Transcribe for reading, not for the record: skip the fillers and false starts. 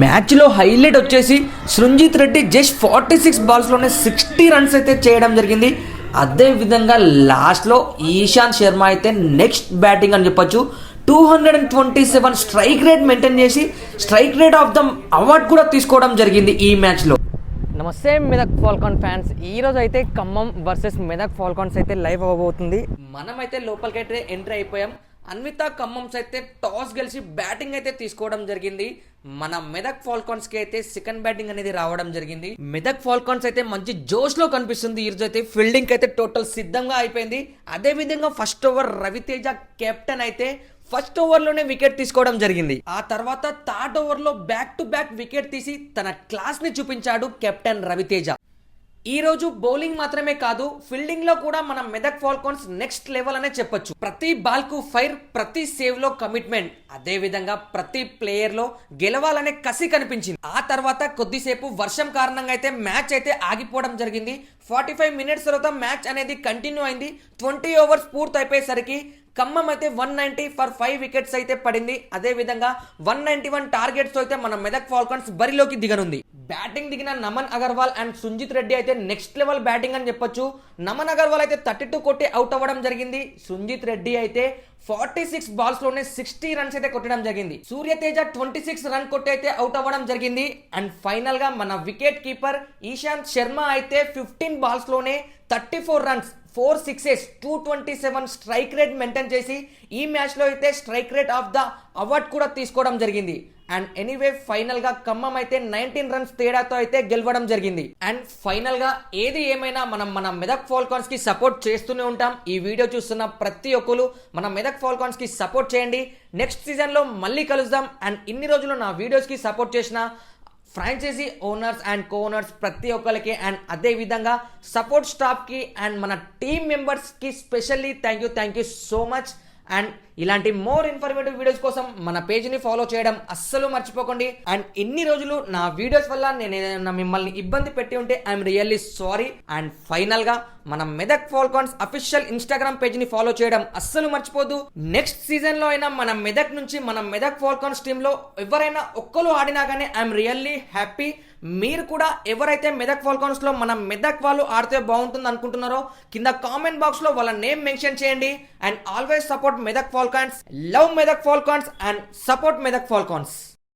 మ్యాచ్లో హైలైట్ వచ్చేసి సృంజిత్ Reddy just 46 బాల్స్లోనే 60 runs అయితే చేయడం జరిగింది. అదేవిధంగా లాస్ట్లో ఈశాంత్ శర్మ అయితే నెక్స్ట్ బ్యాటింగ్ అని చెప్పొచ్చు. 227 స్ట్రైక్ రేట్ మెయింటైన్ చేసి strike rate of the award కూడా తీసుకోవడం జరిగింది ఈ మ్యాచ్లో. నమస్తే మెదక్ ఫాల్కాన్ ఫ్యాన్స్, ఈరోజు అయితే ఖమ్మం వర్సెస్ మెదక్ ఫాల్కాన్స్ అయితే లైవ్ అవ్వబోతుంది. మనమైతే లోపలికైతే ఎంట్రీ అయిపోయాం. అన్విత ఖమ్మమ్స్ అయితే టాస్ గెలిచి బ్యాటింగ్ అయితే తీసుకోవడం జరిగింది. మన మెదక్ ఫాల్కాన్స్ కి అయితే సెకండ్ బ్యాటింగ్ అనేది రావడం జరిగింది. మెదక్ ఫాల్కాన్స్ అయితే మంచి జోష్ లో కనిపిస్తుంది. ఈ రోజు అయితే ఫీల్డింగ్ అయితే టోటల్ సిద్ధంగా అయిపోయింది. అదే విధంగా ఫస్ట్ ఓవర్ రవితేజ కెప్టెన్ అయితే ఫస్ట్ ఓవర్ లోనే వికెట్ తీసుకోవడం జరిగింది. ఆ తర్వాత థర్డ్ ఓవర్ లో బ్యాక్ టు బ్యాక్ వికెట్ తీసి తన క్లాస్ ని చూపించాడు కెప్టెన్ రవితేజ. ఈ రోజు బౌలింగ్ మాత్రమే కాదు, ఫీల్డింగ్ లో కూడా మన మెదక్ ఫాల్కాన్స్ నెక్స్ట్ లెవెల్ అనే చెప్పొచ్చు. ప్రతి బాల్ కు ఫైర్, ప్రతి సేవ్ లో కమిట్మెంట్, అదే విధంగా ప్రతి ప్లేయర్ లో గెలవాలనే కసి కనిపించింది. ఆ తర్వాత కొద్దిసేపు వర్షం కారణంగా అయితే మ్యాచ్ అయితే ఆగిపోవడం జరిగింది. 45 మినిట్స్ తర్వాత మ్యాచ్ అనేది కంటిన్యూ అయింది. 20 ఓవర్స్ పూర్తి అయిపోయేసరికి ఖమ్మం అయితే 190 ఫర్ 5 వికెట్స్ అయితే పడింది. అదే విధంగా 191 టార్గెట్స్ తో అయితే మన మెదక్ ఫాల్కాన్స్ బరిలోకి దిగనుంది. బ్యాటింగ్ దిగిన నమన్ అగర్వాల్ అండ్ సుంజిత్ రెడ్డి అయితే నెక్స్ట్ లెవెల్ బ్యాటింగ్ అని చెప్పొచ్చు. నమన్ అగర్వాల్ అయితే 32 కొట్టి అవుట్ అవ్వడం జరిగింది. సుంజిత్ రెడ్డి అయితే 46 బాల్స్ లోనే 60 రన్స్ అయితే కొట్టడం జరిగింది. సూర్యతేజ 26 రన్ కొట్టి అయితే అవుట్ అవ్వడం జరిగింది. అండ్ ఫైనల్ గా మన వికెట్ కీపర్ ఈశాంత్ శర్మ అయితే 15 బాల్స్ లోనే 34 runs, 4 sixes, 227 strike rate maintain చేసి ఈ మ్యాచ్ లో అయితే strike rate of the award కూడా తీసుకోవడం జరిగింది. అండ్ ఎనీవే ఫైనల్ గా ఖమ్మం అయితే 19 రన్స్ తేడాతో అయితే గెలవడం జరిగింది. అండ్ ఫైనల్ గా ఏది ఏమైనా మనం మన మెదక్ ఫాల్కాన్స్ కి సపోర్ట్ చేస్తూనే ఉంటాం. ఈ వీడియో చూస్తున్న ప్రతి ఒక్కరు మన మెదక్ ఫాల్కాన్స్ కి సపోర్ట్ చేయండి. నెక్స్ట్ సీజన్ లో మళ్ళీ కలుద్దాం. అండ్ ఇన్ని రోజులు నా వీడియోస్ కి సపోర్ట్ చేసిన franchisee owners and co owners ప్రతి ఒక్కరికి, అండ్ అదే విధంగా సపోర్ట్ స్టాఫ్ కి అండ్ మన టీమ్ మెంబర్స్ కి specially thank you so much. And ఇలాంటి మోర్ ఇన్ఫర్మేటివ్ వీడియోస్ కోసం మన పేజ్ని ఫాలో చేయడం అస్సలు మర్చిపోకండి. అండ్ ఇన్ని రోజులు నా వీడియోస్ వల్ల నేను ఏదైనా మిమ్మల్ని ఇబ్బంది పెట్టి ఉంటే I'm really sorry. And final గా మన మెదక్ ఫాల్కాన్స్ అఫీషియల్ ఇన్స్టాగ్రామ్ పేజ్ ని ఫాలో చేయడం అస్సలు మర్చిపోదు. నెక్స్ట్ సీజన్ లో అయినా మన మెదక్ నుంచి మన మెదక్ ఫాల్కాన్స్ టీమ్ లో ఎవరైనా ఒక్కరు ఆడినా కానీ ఐఎమ్ రియల్లీ హ్యాపీ. మీరు కూడా ఎవరైతే మెదక్ ఫాల్కాన్స్ లో మన మెదక్ వాళ్ళు ఆడితే బాగుంటుంది అనుకుంటున్నారో కింద కామెంట్ బాక్స్ లో వాళ్ళ నేమ్ మెన్షన్ చేయండి. And always support Medak Falcons, love Medak Falcons and support Medak ఫాల్కాన్స్.